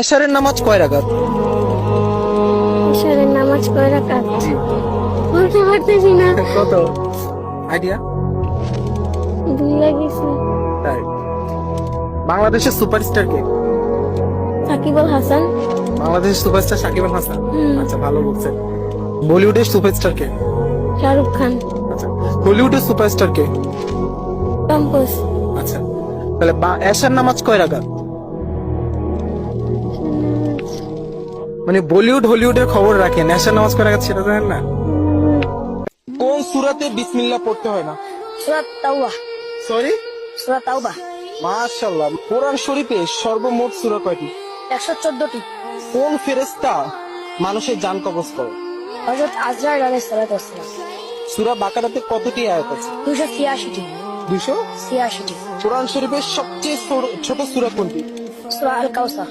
এশারের নামাজ কয় রাকাত? এশারের নামাজ কয় রাকাত? জি। বলতে পারতেছি না। কত আইডিয়া? ভুলে গেছি। তাই। বাংলাদেশের সুপারস্টার কে? সাকিব আল হাসান। বাংলাদেশের সুপারস্টার সাকিব আল হাসান। হুম। আচ্ছা, ভালো বলছেন। বলিউডের সুপারস্টার কে? শাহরুখ খান। আচ্ছা, হলিউডের সুপারস্টার কে? Tom cruise. আচ্ছা, তাহলে এশার নামাজ কয় রাকাত? মানে বলিউড হলিউডের খবর রাখেন, এশার নামাজ কয় রাকাত সেটা জানেন না? কোন সূরাতে বিসমিল্লাহ পড়তে হয় না? সূরা তাওবা। সরি, সূরা তাওবা। মাশাআল্লাহ। কোরআন শরীফে সর্বমোট সূরা কয়টি? 114টি। কোন ফেরেশতা মানুষের জান কবজ করে? হযরত আজরাইল আলাইহিস সালাতু ওয়াস সালাম। সূরা বাকারাতে কতটি আয়াত আছে? 286টি। 200। 86টি। কোরআন শরীফের সবচেয়ে ছোট সূরা কোনটি? সূরা আল কাউসার।